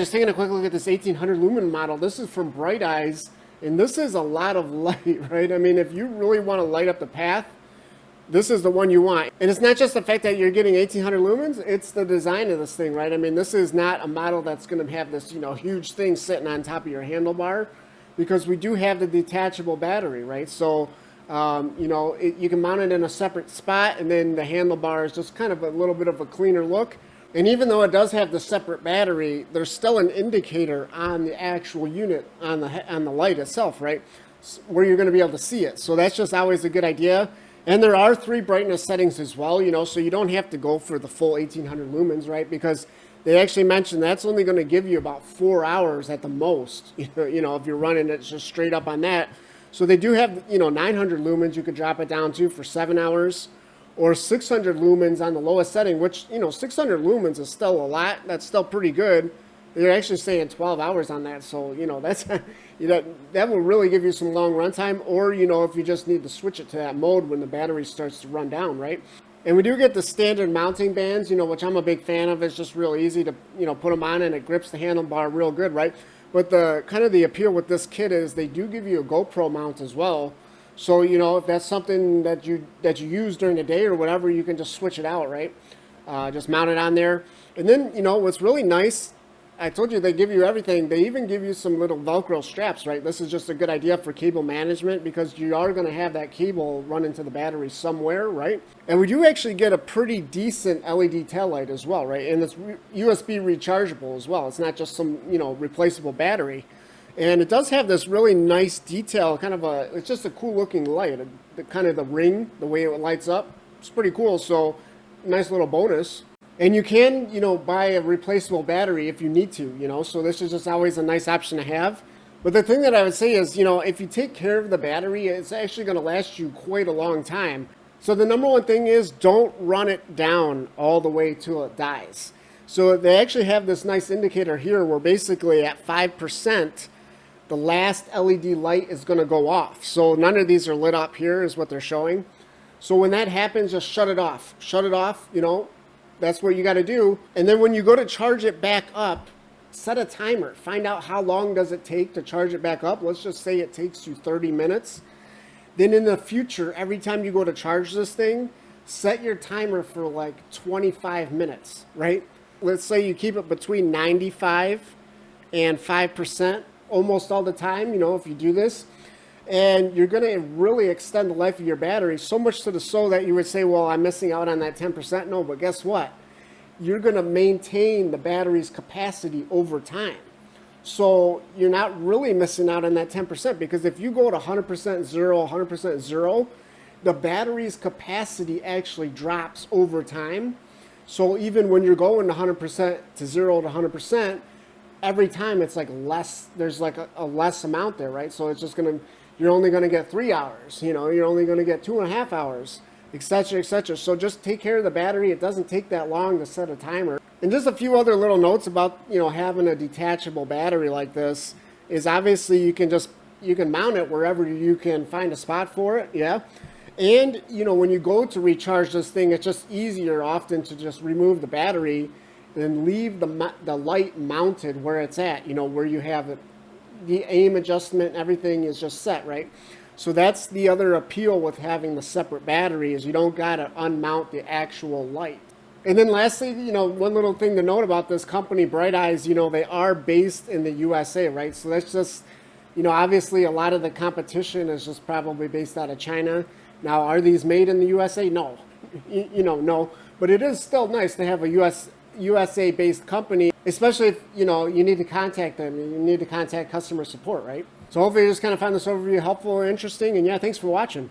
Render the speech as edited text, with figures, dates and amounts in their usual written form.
just taking a quick look at this 1800 lumen model. This is from Bright Eyes, and this is a lot of light, right? I mean, if you really want to light up the path, this is the one you want. And it's not just the fact that you're getting 1800 lumens, it's the design of this thing, right? I mean, this is not a model that's going to have this, huge thing sitting on top of your handlebar, because we do have the detachable battery, right? So, you can mount it in a separate spot, and then the handlebar is just kind of a little bit of a cleaner look. And even though it does have the separate battery, there's still an indicator on the actual unit on the light itself, right? Where you're going to be able to see it. So that's just always a good idea. And there are 3 brightness settings as well, so you don't have to go for the full 1800 lumens, right? Because they actually mentioned that's only going to give you about 4 hours at the most, if you're running it just straight up on that. So they do have, 900 lumens you could drop it down to for 7 hours. Or 600 lumens on the lowest setting, which, 600 lumens is still a lot. That's still pretty good. They're actually saying 12 hours on that. So, that's, that will really give you some long runtime. Or, if you just need to switch it to that mode when the battery starts to run down, right? And we do get the standard mounting bands, which I'm a big fan of. It's just real easy to, put them on, and it grips the handlebar real good, right? But the kind of the appeal with this kit is they do give you a GoPro mount as well. So, if that's something that you use during the day or whatever, you can just switch it out, right? Just mount it on there. And then, what's really nice, I told you they give you everything. They even give you some little Velcro straps, right? This is just a good idea for cable management, because you are going to have that cable run into the battery somewhere, right? And we do actually get a pretty decent LED tail light as well, right? And it's USB rechargeable as well. It's not just some, replaceable battery. And it does have this really nice detail, it's just a cool looking light. Kind of the ring, the way it lights up, it's pretty cool. So nice little bonus. And you can, buy a replaceable battery if you need to, so this is just always a nice option to have. But the thing that I would say is, if you take care of the battery, it's actually going to last you quite a long time. So the number one thing is, don't run it down all the way till it dies. So they actually have this nice indicator here where basically at 5%, the last LED light is going to go off. So none of these are lit up here is what they're showing. So when that happens, just shut it off. Shut it off, that's what you got to do. And then when you go to charge it back up, set a timer. Find out how long does it take to charge it back up. Let's just say it takes you 30 minutes. Then in the future, every time you go to charge this thing, set your timer for like 25 minutes, right? Let's say you keep it between 95 and 5%. Almost all the time, if you do this, and you're going to really extend the life of your battery, so much to the so that you would say, well, I'm missing out on that 10%. No, but guess what? You're going to maintain the battery's capacity over time. So you're not really missing out on that 10%, because if you go to 100% zero, 100% zero, the battery's capacity actually drops over time. So even when you're going to 100% to 0 to 100%, every time it's like less, there's like a less amount there, right? So it's just you're only gonna get 3 hours, you're only gonna get 2.5 hours, etc., etc. So just take care of the battery. It doesn't take that long to set a timer. And just a few other little notes about, having a detachable battery like this is obviously you can mount it wherever you can find a spot for it, yeah? And, when you go to recharge this thing, it's just easier often to just remove the battery and leave the light mounted where it's at, where you have it. The aim adjustment, everything is just set, right? So that's the other appeal with having the separate battery, is you don't got to unmount the actual light. And then lastly, one little thing to note about this company, Bright Eyes, they are based in the USA, right? So that's just, obviously a lot of the competition is just probably based out of China. Now, are these made in the USA? No, no. But it is still nice to have a USA-based company, especially if, you need to contact them. You need to contact customer support, right? So hopefully you just kind of found this overview helpful or interesting. And yeah, thanks for watching.